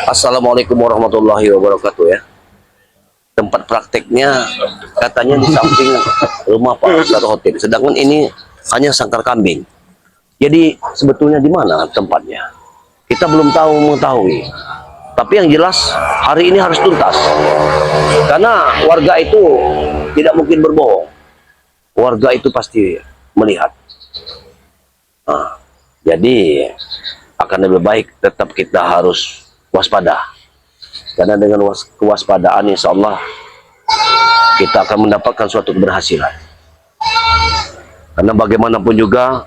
Assalamualaikum warahmatullahi wabarakatuh ya. Tempat prakteknya katanya di samping rumah Pak Ustadz Hotel. Sedangkan ini hanya sangkar kambing. Jadi sebetulnya di mana tempatnya? Kita belum mengetahui. Tapi yang jelas hari ini harus tuntas. Karena warga itu tidak mungkin berbohong. Warga itu pasti melihat. Nah, jadi akan lebih baik tetap kita harus waspada. Karena dengan kewaspadaan insya Allah kita akan mendapatkan suatu keberhasilan. Karena bagaimanapun juga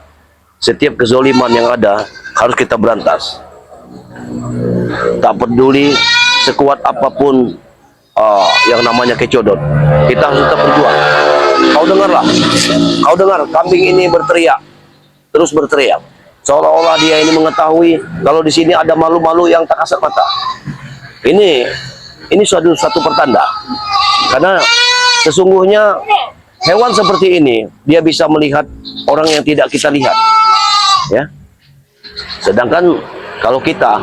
setiap kezoliman yang ada harus kita berantas. Tak peduli sekuat apapun yang namanya kecodot, kita harus tetap berjuang. Kau dengarlah, kau dengar kambing ini berteriak, terus berteriak, seolah-olah dia ini mengetahui kalau di sini ada malu-malu yang tak kasat mata. Ini suatu pertanda, karena sesungguhnya hewan seperti ini dia bisa melihat orang yang tidak kita lihat, ya. Sedangkan kalau kita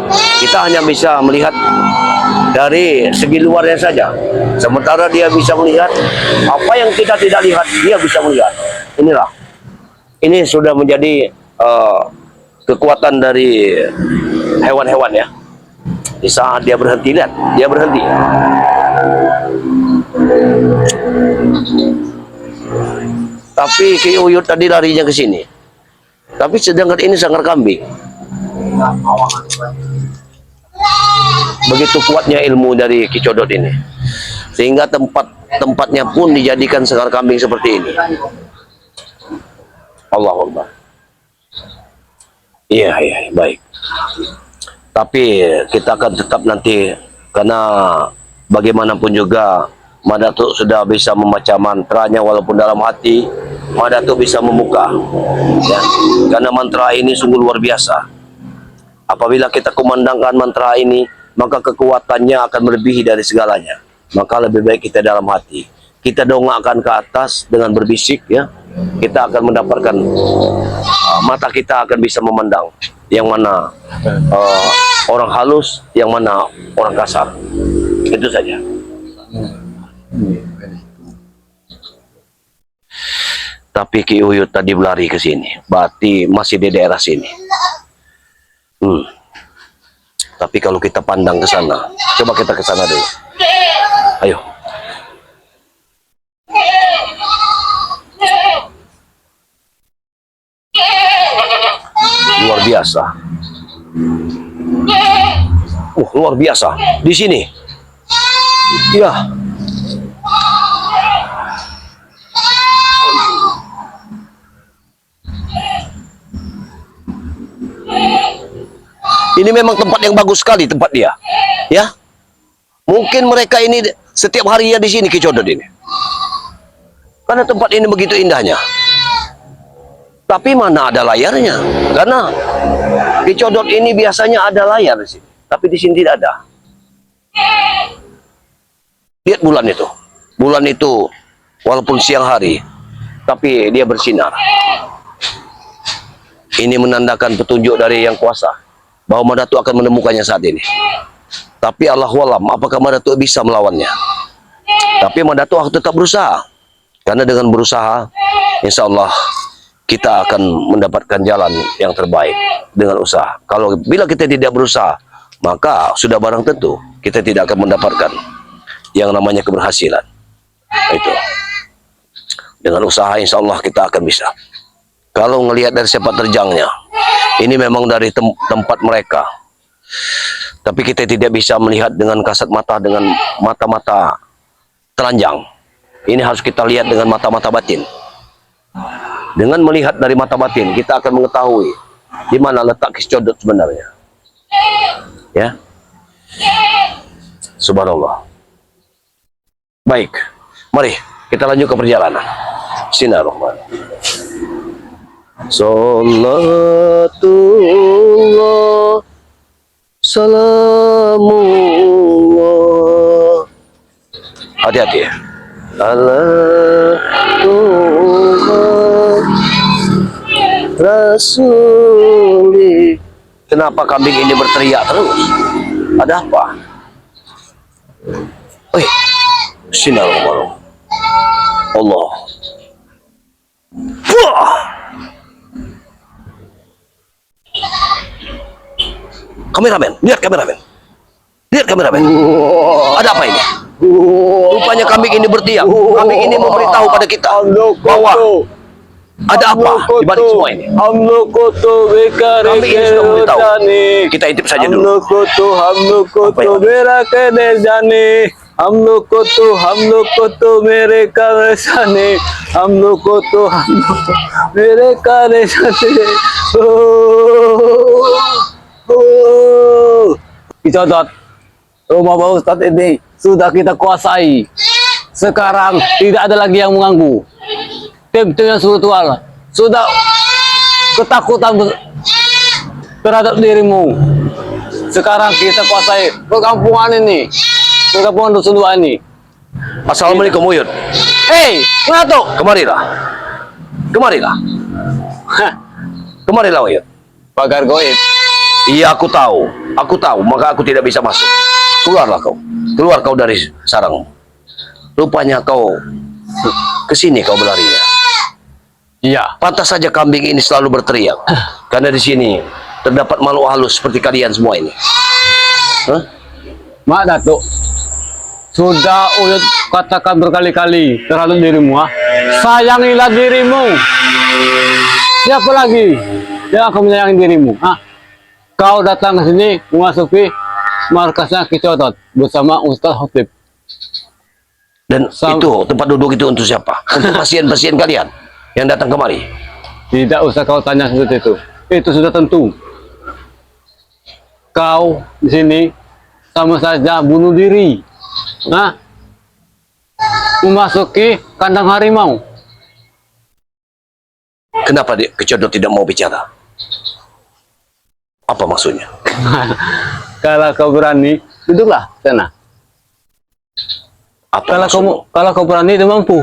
hanya bisa melihat dari segi luarnya saja, sementara dia bisa melihat apa yang kita tidak lihat, dia bisa melihat. Ini sudah menjadi kekuatan dari hewan-hewan ya. Di saat dia berhenti, lihat, dia berhenti. Tapi Ki Uyut tadi larinya ke sini. Tapi sedangkan ini sangkar kambing. Begitu kuatnya ilmu dari Ki Codot ini, sehingga tempatnya pun dijadikan sangkar kambing seperti ini. Allahu Akbar. Iya, baik. Tapi kita akan tetap nanti, karena bagaimanapun juga Madatuk sudah bisa membaca mantranya walaupun dalam hati. Madatuk bisa membuka, ya. Karena mantra ini sungguh luar biasa. Apabila kita kumandangkan mantra ini, maka kekuatannya akan melebihi dari segalanya. Maka lebih baik kita dalam hati. Kita dongakkan ke atas dengan berbisik, ya. Kita akan mendapatkan mata kita akan bisa memandang yang mana orang halus, yang mana orang kasar. Itu saja. Tapi Ki Uyut tadi berlari ke sini, berarti masih di daerah sini. Tapi kalau kita pandang ke sana, coba kita ke sana dulu. Ayo. Luar biasa. Luar biasa. Di sini. Ya. Ini memang tempat yang bagus sekali tempat dia, ya. Mungkin mereka ini setiap harinya di sini Ki Codot ini, karena tempat ini begitu indahnya. Tapi mana ada layarnya? Karena Ki Codot ini biasanya ada layar di sini, tapi di sini tidak ada. Lihat bulan itu, walaupun siang hari, tapi dia bersinar. Ini menandakan petunjuk dari Yang Kuasa bahwa Madatuk akan menemukannya saat ini. Tapi Allahualam, apakah Madatuk bisa melawannya? Tapi Madatuk harus tetap berusaha. Karena dengan berusaha, insya Allah kita akan mendapatkan jalan yang terbaik dengan usaha. Kalau bila kita tidak berusaha, maka sudah barang tentu kita tidak akan mendapatkan yang namanya keberhasilan. Itu. Dengan usaha, insya Allah kita akan bisa. Kalau melihat dari sepak terjangnya, ini memang dari tempat mereka. Tapi kita tidak bisa melihat dengan kasat mata, dengan mata-mata telanjang. Ini harus kita lihat dengan mata-mata batin. Dengan melihat dari mata batin, kita akan mengetahui di mana letak Ki Codot sebenarnya. Ya. Subhanallah. Baik, mari kita lanjut ke perjalanan. Bismillahirrahmanirrahim. Salatullah salamullah. Hati-hati ya. Ala Tuhan Rasulih Kenapa kambing ini berteriak terus? Ada apa? Wih, Bismillahirrahmanirrahim. Allah. Wah! Kameramen, lihat kameramen. Lihat kameramen. Ada apa ini? Rupanya kambing ini bertiak. Kambing ini memberitahu pada kita bahwa ada apa di balik semua ini. Kambing ini sudah memberitahu. Kita intip saja dulu. हम लोग को तो मेरे काने हम लोग को तो मेरे काने जाने Dicodot. Rumah Pak Ustadz ini sudah kita kuasai. Sekarang tidak ada lagi yang mengganggu. Tim-tim yang spiritual sudah ketakutan terhadap dirimu. Sekarang kita kuasai perkampungan ini. Perkampungan Dusun Dua ini. Assalamualaikum Uyut. Hei, mana tuh? Kemarilah. Kemarilah. Kemarilah Uyut. Pagar goib. Iya, aku tahu. Aku tahu, maka aku tidak bisa masuk. Keluarlah kau. Keluar kau dari sarangmu. Rupanya kau kesini kau berlarinya. Iya. Pantas saja kambing ini selalu berteriak. Karena di sini terdapat makhluk halus seperti kalian semua ini. Hah? Mak Datuk, sudah Uyut katakan berkali-kali terhadap dirimu. Ha? Sayangilah dirimu. Siapa lagi yang akan menyayangi dirimu? Ha? Kau datang ke sini memasuki markasnya Kicodot bersama Ustaz Khotib. Dan itu tempat duduk itu untuk siapa? Untuk pasien-pasien kalian yang datang kemari? Tidak usah kau tanya seperti itu. Itu sudah tentu. Kau di sini sama saja bunuh diri. Nah, memasuki kandang harimau. Kenapa Kicodot tidak mau bicara? Apa maksudnya? Kalau kau berani, duduklah sana. Apa kalau kau berani, itu mampu.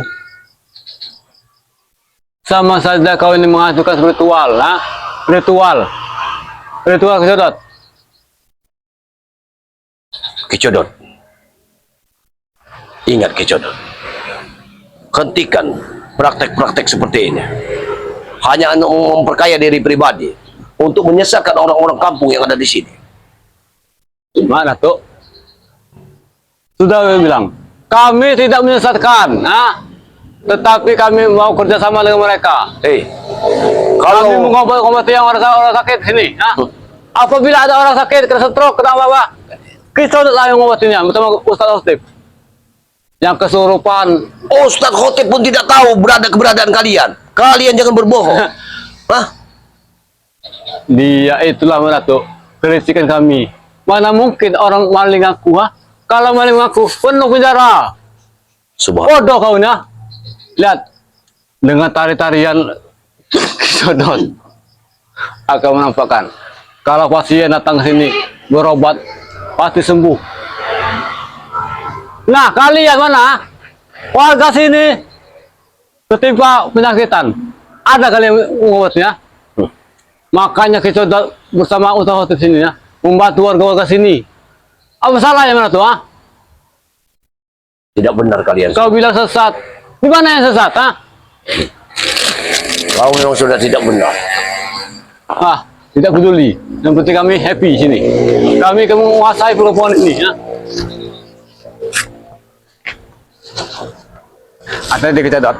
Sama saja kau ini mengajukan ritual, ha? Ritual Kicodot. Kicodot. Ingat Kicodot. Hentikan praktek-praktek seperti ini. Hanya untuk memperkaya diri pribadi, untuk menyesatkan orang-orang kampung yang ada di sini. Mana tuh? Sudah saya bilang, kami tidak menyesatkan, ha? Tetapi kami mau kerjasama dengan mereka. Kalau kami mengobati yang orang sakit sini, ha? Apabila ada orang sakit, kena stroke, kena apa-apa, Kicodot lah yang mengobatinya, bersama Ustaz Khotib. Yang kesurupan. Ustaz Khotib pun tidak tahu keberadaan kalian. Kalian jangan berbohong. Hah? Dia itulah Datuk, kritikan kami. Mana mungkin orang maling aku, ha? Kalau maling aku penuh penjara. Bodoh kau nih. Lihat, dengan tari-tarian Kicodot akan menampakkan kalau pasien datang ke sini berobat pasti sembuh. Nah, kalian mana? Warga sini ketimpa penyakitan. Ada kalian mengobatnya? Makanya Kicodot bersama Ustaz Khotib sini ya, membantu warga-warga sini. Apa salahnya mana tuh? Ha? Tidak benar kalian. Kau bilang sesat. Di mana yang sesat? Ha? Kau memang sudah tidak benar. Ah, tidak peduli. Yang penting kami happy sini. Kami menguasai perempuan ini. Ya. Ada di Kicodot.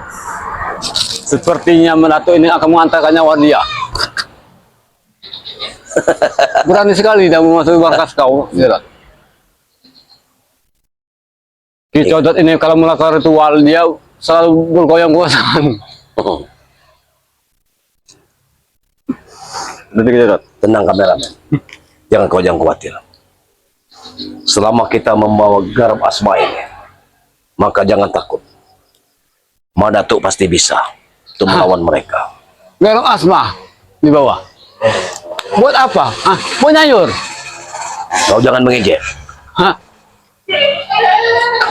Sepertinya Datuk ini akan mengantarkan nyawa dia. Berani sekali dia memasuki markas kau. Kicodot ini kalau melakukan ritual dia selalu bergoyang-goyang. Tenang kameramen, jangan khawatir. Selama kita membawa garam asma ini, maka jangan takut. Datuk pasti bisa untuk melawan mereka. Garam asma di bawah. Buat apa? Mau nyayur? Kau jangan mengejek.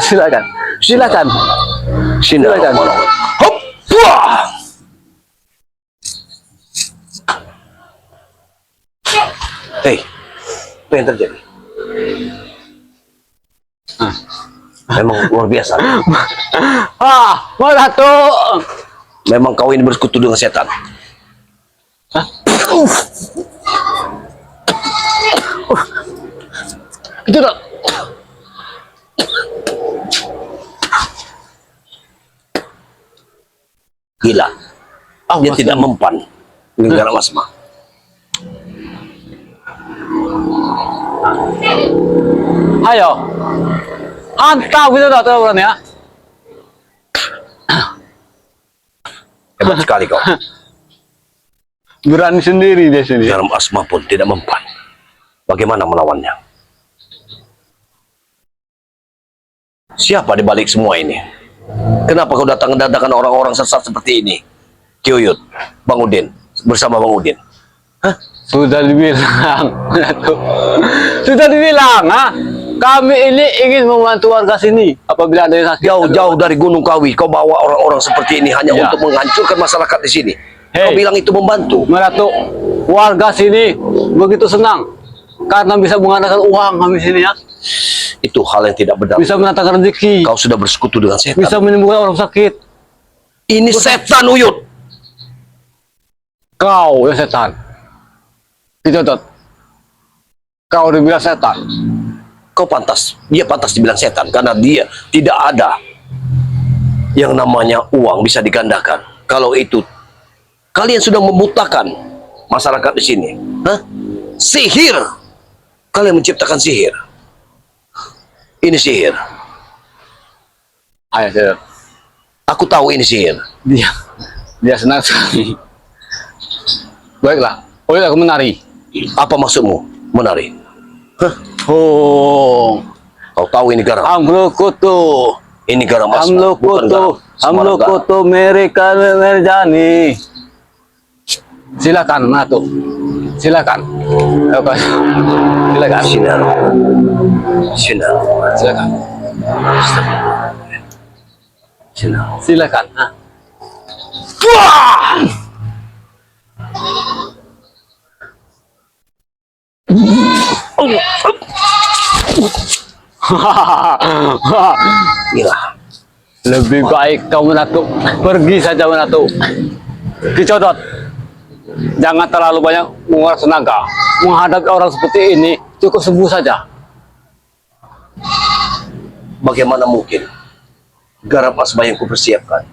Silakan. Hop! Hei, apa yang terjadi? Memang luar biasa. Mau Datuk. Memang kau ini bersekutu dengan setan. Itu tak. Gila. Dia tidak mempan dengan garam asma. Ayo. Hantam gitu tak orang ya. Hebat sekali kau. Berani sendiri dia sendiri. Garam asma pun tidak mempan. Bagaimana melawannya? Siapa di balik semua ini? Kenapa kau datang-datangkan orang-orang sesat seperti ini? Kiyuyut, Bang Udin, bersama Bang Udin. Hah? Sudah dibilang, Datuk. Sudah dibilang, kami ini ingin membantu warga sini. Apabila ada yang sakit, Jauh-jauh dari Gunung Kawi, kau bawa orang-orang seperti ini hanya Ya. untuk menghancurkan masyarakat di sini. Hei. Kau bilang itu membantu. Datuk, warga sini begitu senang karena bisa mengandalkan uang kami sini ya. Itu hal yang tidak benar. Bisa mendatangkan rezeki, Kau sudah bersekutu dengan setan. bisa menyembuhkan orang sakit. Ini setan, Uyut. Kau yang setan. Dicatat. Kau dibilang setan. Kau pantas, dia pantas dibilang setan karena dia tidak ada yang namanya uang bisa digandakan. Kalau itu kalian sudah membutakan masyarakat di sini. Hah? Sihir. Kalian menciptakan sihir. Ini sihir. Ayo, setan. Aku tahu ini sihir. Dia senang sekali. Baiklah, aku menari. Apa maksudmu menari? Hah? Oh, Kau tahu ini garam? हम लोग को तो Ini garam asma. हम लोग को bukan तो garam. हम Semalam लोग को garam. तो मेरे कर मेरे जानी. Silakan, Nato. Silakan. Oke. Silakan. Sinar. Sinar. Silakan. Sinar. Silakan. Gila. Lebih baik kau Nato pergi saja Nato. Dicodot. Jangan terlalu banyak menguras tenaga. Menghadapi orang seperti ini cukup sembuh saja. Bagaimana mungkin garam asma yang kupersiapkan?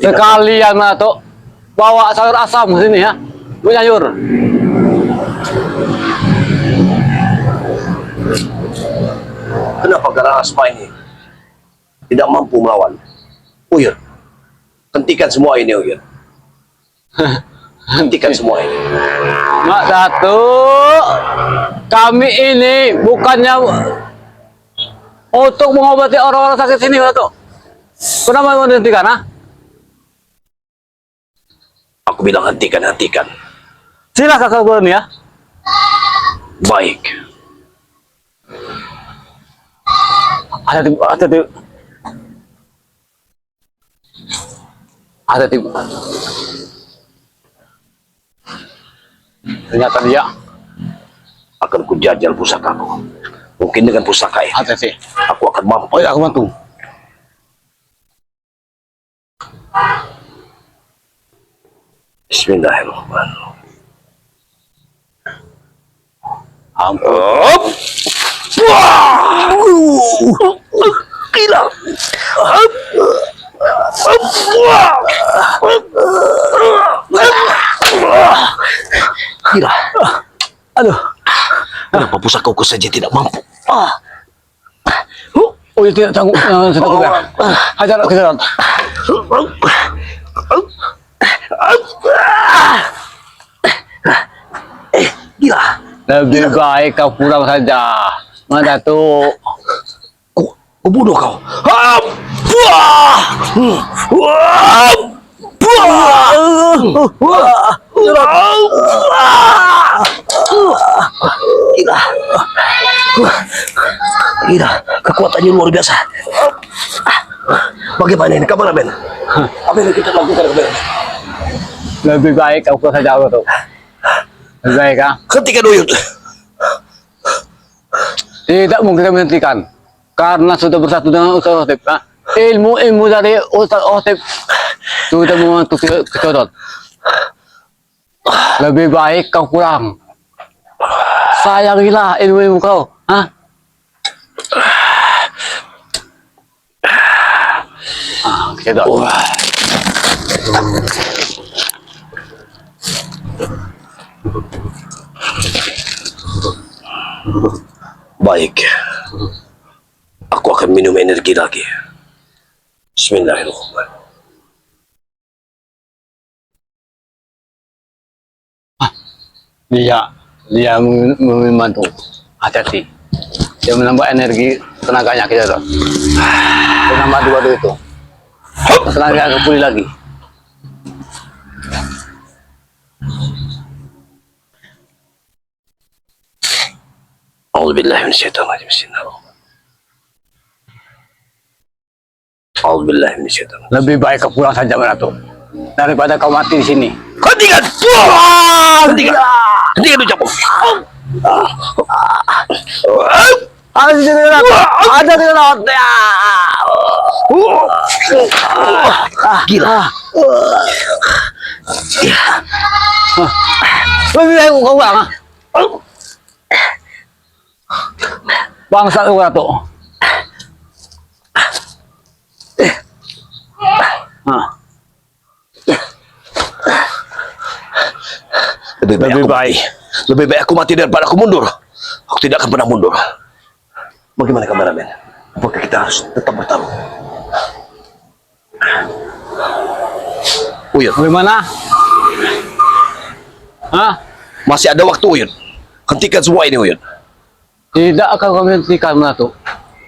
Sekalian Nato bawa sayur asam ke sini ya. Bu sayur. Kenapa garam asma ini tidak mampu melawan? Uyut, hentikan semua ini, Uyut. Hentikan semua ini. Mak Datuk, kami ini bukannya untuk mengobati orang-orang sakit sini, Datuk. Kenapa mau dihentikan, Aku bilang hentikan, hentikan. Silakan kau berani ya. Baik. Ada di ternyata dia Akan kujajal pusakaku. Mungkin dengan pusaka ini, ada sih. aku akan mampu. Oh ya, aku bantu. Bismillahirrahmanirrahim. Ampun. Hop! Wah! Gila! Hop! Hop! Wah! Gila! Aduh. Kenapa pusakaku saja tidak mampu? Oh ya tidak tanggung. Saya tanggung ya. Hajar ke jalan. Gila! Lebih baik kau pulang saja. Mak Datuk. Ku bunuh kau. Hop! Wah! Wah! Wah! Gila. Gila, kekuatannya luar biasa. Bagaimana ini kameramen? Apa yang kita lakukan kameramen? Lebih baik kau pulang saja Datuk. Lebih baik ah. Hentikan Uyut. Tidak mungkin kami hentikan. Karena sudah bersatu dengan Ustaz Hotip. Ah. Ilmu dari Ustaz Hotip sudah membantu kecodot. Lebih baik kau pulang. Sayangilah ilmu kau. Hah? Kecodot. Baik. Aku akan minum energi lagi. Bismillahirrahmanirrahim. Dia membantu. Hati-hati. Dia menambah energi tenaganya kita tuh. Dia nambah dua itu. Tenaga agak pulih lagi. A'udzubillahi minasyaitonir rajim. Bismillahirrahmanirrahim. A'udzubillahi minasyaitonir rajim. Lebih baik kau pulang saja Menatu daripada kau mati di sini. Hentikan! Hentikan! Hentikan ucapmu. Ada di laut. Gila. Lebih baik kau pulang. Bangsa Menatu. Lebih baik. Lebih baik aku mati daripada aku mundur. Aku tidak akan pernah mundur. Bagaimana kameramen? Apakah kita harus tetap bertarung? Uyut, Bagaimana? Hah? masih ada waktu Uyut. Hentikan semua ini Uyut. Tidak akan kami hentikan Menatu.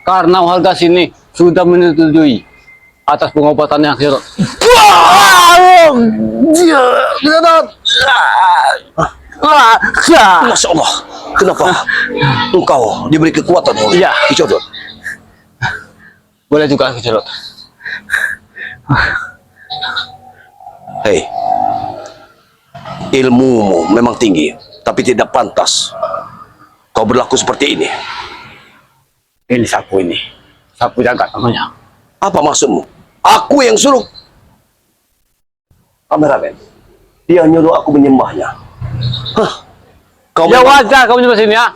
Karena warga sini sudah menyetujui atas pengobatan yang kira. Masya Allah, kenapa engkau diberi kekuatan oleh Iya. Kicodot? Boleh juga kecerot. Hei, ilmumu memang tinggi, tapi tidak pantas kau berlaku seperti ini. Ini sapu ini. Sapu jagat namanya. Apa maksudmu? Aku yang suruh. Kameramen, dia nyuruh aku menyembahnya. Hah? Kau Ya memang- wajar kamu nyebut sini ya.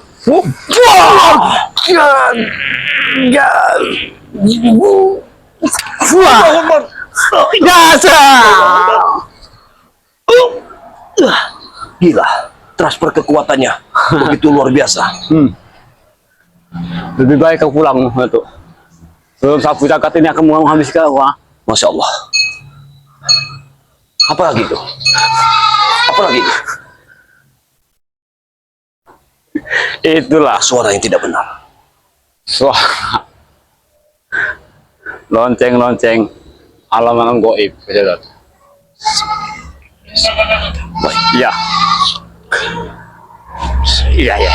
Gila, transfer kekuatannya begitu luar biasa. Lebih baik kau pulang Menatu. Sebelum sapu jagat ini akan menghabiskan kau. Masya Allah. Apa lagi itu? Apa lagi itu? Itulah Suara yang tidak benar. suara lonceng-lonceng alam-alam goib kecerot. Baik. Iya. Iya ya.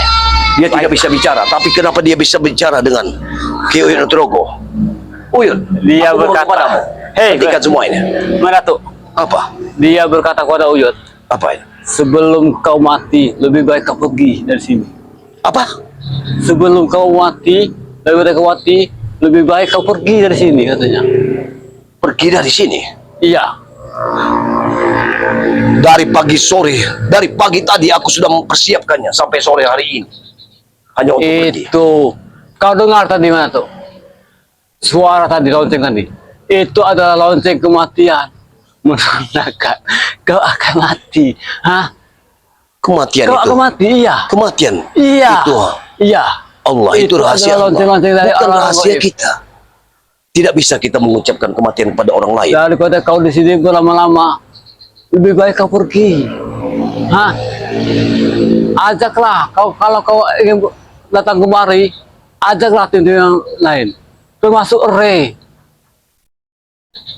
Dia tidak bisa bicara, tapi kenapa dia bisa bicara dengan Ki Uyut Nugroho? Uyut, Dia aku mohon berkata, kepadamu, "Hei, hentikan semua ini." Menatu." Apa? Dia berkata kepada Uyut, Apa ini? sebelum kau mati, lebih baik kau pergi dari sini. Apa? Sebelum kau mati, lebih baik kau pergi dari sini katanya. Pergi dari sini. Iya. Dari pagi sore, dari pagi tadi aku sudah mempersiapkannya sampai sore hari ini. Hanya untuk pergi. Itu. Kau dengar tadi mana tuh? Suara tadi lonceng tadi. Itu adalah lonceng kematian. Menandakan kau akan mati. Hah? Kematian Kau itu. akan mati, iya. Kematian. Iya. Itu Iya. Allah, itu rahasia adalah Allah. lonceng-lonceng dari Bukan orang rahasia gaib. kita. Tidak bisa kita mengucapkan kematian kepada orang lain. Daripada kau di sini berlama-lama, lebih baik kau pergi. Hah? Ajaklah kalau kau ingin datang kemari, ajaklah tim yang lain, termasuk Ray.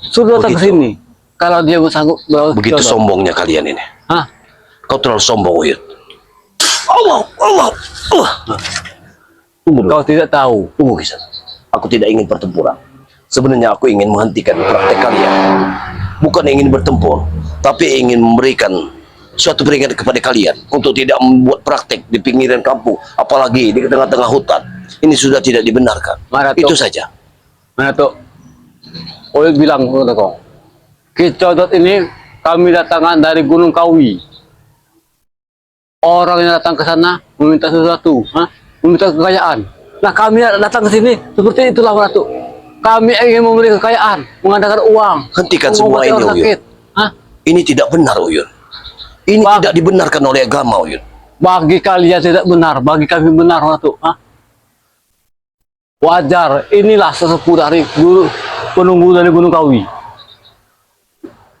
Sudah datang ke Begitu. sini. Kalau dia sanggup Begitu sombongnya kalian ini. Hah? Kau terlalu sombong, Uyut. Allah. Tunggu dulu. Kau tidak tahu. Tunggu, Kisan. Aku tidak ingin pertempuran. Sebenarnya aku ingin menghentikan praktek kalian. bukan ingin bertempur, tapi ingin memberikan suatu peringatan kepada kalian untuk tidak membuat praktek di pinggiran kampung, apalagi di tengah-tengah hutan. Ini sudah tidak dibenarkan. Mana Itu tuh? saja. Mana tuh? Oyod bilang kepada kau, Ki Codot ini kami datangkan dari Gunung Kawi. Orang yang datang ke sana meminta sesuatu, meminta kekayaan. Nah kami datang ke sini seperti itulah Ratu. Kami ingin memberi kekayaan, mengadakan uang. Hentikan semua mengobati ini, orang Uyun. sakit. Hah? Ini tidak benar, Uyun. Ini Bang. tidak dibenarkan oleh agama, Uyun. Bagi kalian tidak benar, bagi kami benar Ratu. Wajar, inilah sesepuh dari guru penunggu dari Gunung Kawi.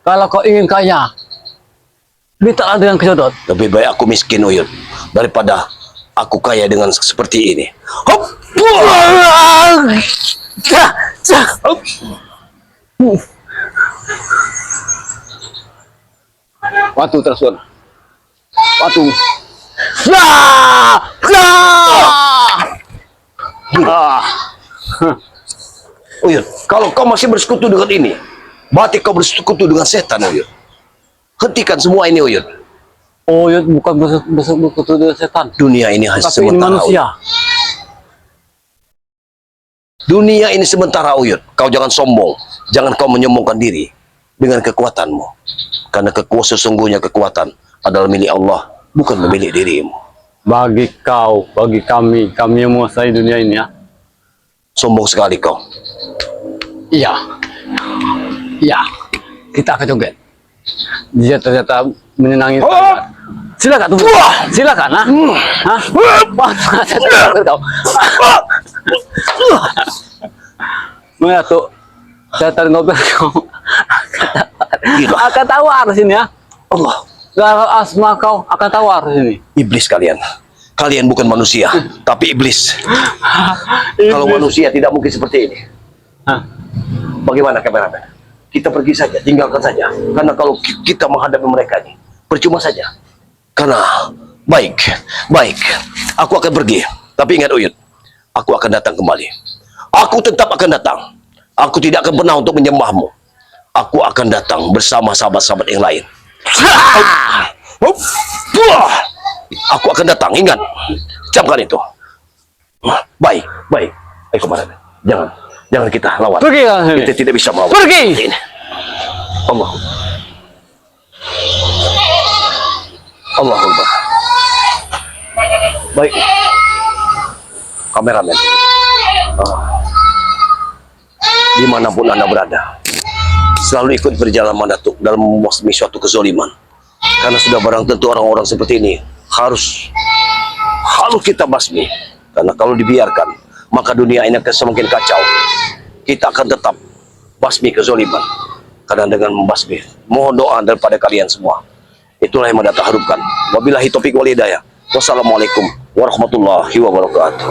Kalau kau ingin kaya, mintalah dengan Ki Codot. Lebih baik aku miskin, Uyun, daripada aku kaya dengan seperti ini. Hop! Hop! Watu tersun. Watu. Uyun, kalau kau masih bersekutu dengan ini, berarti kau bersekutu dengan setan, Uyun. Hentikan semua ini, Uyun. Oh, ya bukan bersekutu dengan setan. Dunia ini hanya Tapi ini sementara, manusia. Uyun. Dunia ini sementara, Uyun. Kau jangan sombong. Jangan kau menyombongkan diri dengan kekuatanmu. Karena sesungguhnya kekuatan adalah milik Allah, bukan milik dirimu. Bagi kau, bagi kami yang menguasai dunia ini ya. Sombong sekali kau. Iya. Iya. Kita akan joget. Dia ternyata menyenangi. Silakan tunggu. Silakan, Hah? Wah, saya takut kau. Mana tuh? Saya ngobrol kau. Gila. Akan tawar sini ya. Allah, Gagal asma kau akan tawar sini. iblis kalian. Kalian bukan manusia, tapi iblis. Kalau manusia tidak mungkin seperti ini. Hah? Bagaimana kameramen? Kita pergi saja, tinggalkan saja. Karena kalau kita menghadapi mereka ini, percuma saja. Karena baik, aku akan pergi. Tapi ingat, Uyun, aku akan datang kembali. Aku tetap akan datang. Aku tidak akan pernah untuk menyembahmu. Aku akan datang bersama sahabat-sahabat yang lain. Aku akan datang, ingat. Camkan itu. Baik. Ayo kameramen, jangan kita lawan. Pergi kan sini. Kita tidak bisa melawan. Pergi. Ini. Allahumma. Baik. Kameramen. Dimanapun Anda berada, selalu ikut berjalan Datuk dalam membasmi suatu kezoliman. Karena sudah barang tentu orang-orang seperti ini harus kita basmi. Karena kalau dibiarkan, maka dunia ini akan semakin kacau. Kita akan tetap basmi kezoliman. Karena dengan membasmi, mohon doa daripada kalian semua. Itulah yang mendatang harupkan. Wabillahi taufiq wal hidayah. Wassalamualaikum warahmatullahi wabarakatuh.